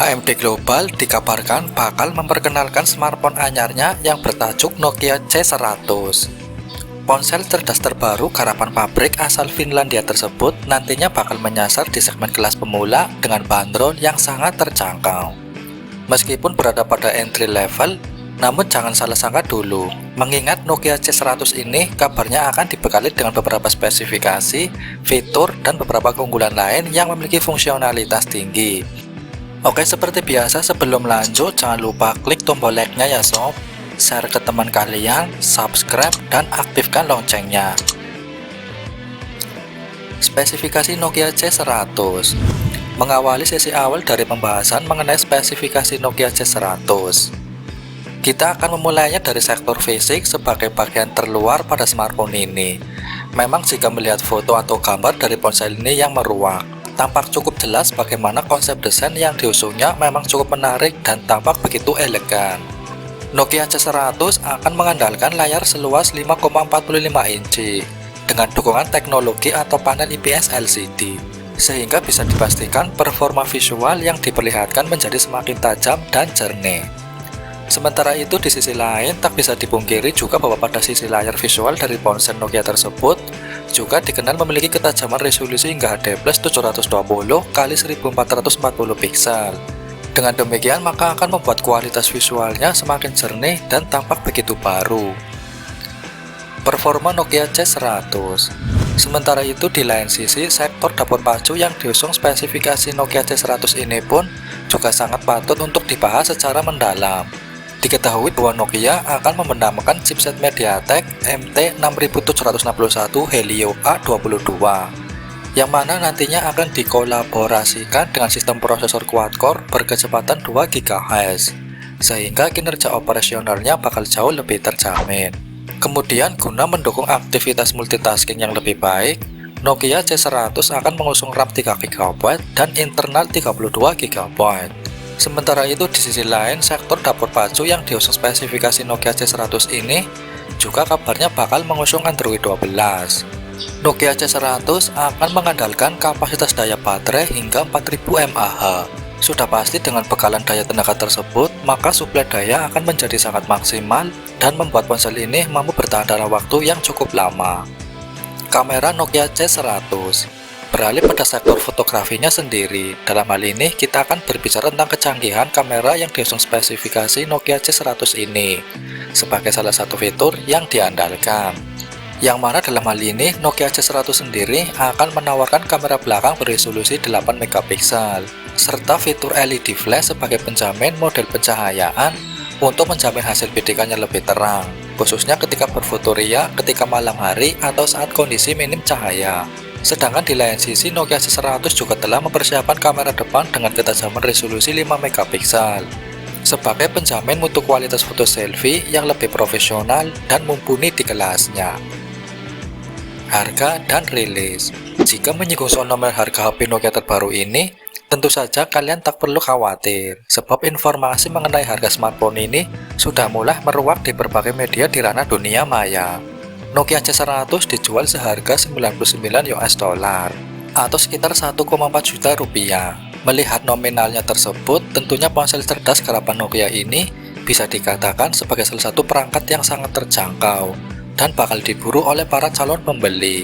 HMD Global dikabarkan bakal memperkenalkan smartphone anyarnya yang bertajuk Nokia C100. Ponsel cerdas terbaru garapan pabrik asal Finlandia tersebut nantinya bakal menyasar di segmen kelas pemula dengan bandrol yang sangat terjangkau. Meskipun berada pada entry level, namun jangan salah sangka dulu, mengingat Nokia C100 ini kabarnya akan dibekali dengan beberapa spesifikasi, fitur, dan beberapa keunggulan lain yang memiliki fungsionalitas tinggi. Oke, seperti biasa sebelum lanjut jangan lupa klik tombol like-nya ya sob, share ke teman kalian, subscribe, dan aktifkan loncengnya. Spesifikasi Nokia C100. Mengawali sesi awal dari pembahasan mengenai spesifikasi Nokia C100. Kita akan memulainya dari sektor fisik sebagai bagian terluar pada smartphone ini. Memang jika melihat foto atau gambar dari ponsel ini yang meruak, tampak cukup jelas bagaimana konsep desain yang diusungnya memang cukup menarik dan tampak begitu elegan. Nokia C100 akan mengandalkan layar seluas 5,45 inci dengan dukungan teknologi atau panel IPS LCD, sehingga bisa dipastikan performa visual yang diperlihatkan menjadi semakin tajam dan jernih. Sementara itu di sisi lain tak bisa dipungkiri juga bahwa pada sisi layar visual dari ponsel Nokia tersebut juga dikenal memiliki ketajaman resolusi hingga HD+ 720x1440 piksel. Dengan demikian maka akan membuat kualitas visualnya semakin jernih dan tampak begitu baru. Performa Nokia C100. Sementara itu di lain sisi sektor dapur pacu yang diusung spesifikasi Nokia C100 ini pun juga sangat patut untuk dibahas secara mendalam. Diketahui bahwa Nokia akan membenamkan chipset MediaTek MT6761 Helio A22, yang mana nantinya akan dikolaborasikan dengan sistem prosesor quad-core berkecepatan 2 GHz, sehingga kinerja operasionalnya bakal jauh lebih terjamin. Kemudian guna mendukung aktivitas multitasking yang lebih baik, Nokia C100 akan mengusung RAM 3 GB dan internal 32 GB. Sementara itu di sisi lain sektor dapur pacu yang diusung spesifikasi Nokia C100 ini juga kabarnya bakal mengusung Android 12. Nokia C100 akan mengandalkan kapasitas daya baterai hingga 4000 mAh. Sudah pasti dengan bekalan daya tenaga tersebut, maka suplai daya akan menjadi sangat maksimal dan membuat ponsel ini mampu bertahan dalam waktu yang cukup lama. Kamera Nokia C100. Beralih pada sektor fotografinya sendiri, dalam hal ini kita akan berbicara tentang kecanggihan kamera yang diusung spesifikasi Nokia C100 ini sebagai salah satu fitur yang diandalkan. Yang mana dalam hal ini Nokia C100 sendiri akan menawarkan kamera belakang beresolusi 8 megapiksel serta fitur LED flash sebagai penjamin model pencahayaan untuk menjamin hasil bidikannya lebih terang, khususnya ketika berfoto ria ketika malam hari atau saat kondisi minim cahaya. Sedangkan di lain sisi Nokia C100 juga telah mempersiapkan kamera depan dengan ketajaman resolusi 5 megapiksel sebagai penjamin mutu kualitas foto selfie yang lebih profesional dan mumpuni di kelasnya. Harga dan rilis. Jika menyinggung soal nomor harga HP Nokia terbaru ini, tentu saja kalian tak perlu khawatir sebab informasi mengenai harga smartphone ini sudah mulai meruak di berbagai media di ranah dunia maya. Nokia C100 dijual seharga $99 atau sekitar 1,4 juta rupiah. Melihat nominalnya tersebut, tentunya ponsel cerdas garapan Nokia ini bisa dikatakan sebagai salah satu perangkat yang sangat terjangkau dan bakal diburu oleh para calon pembeli.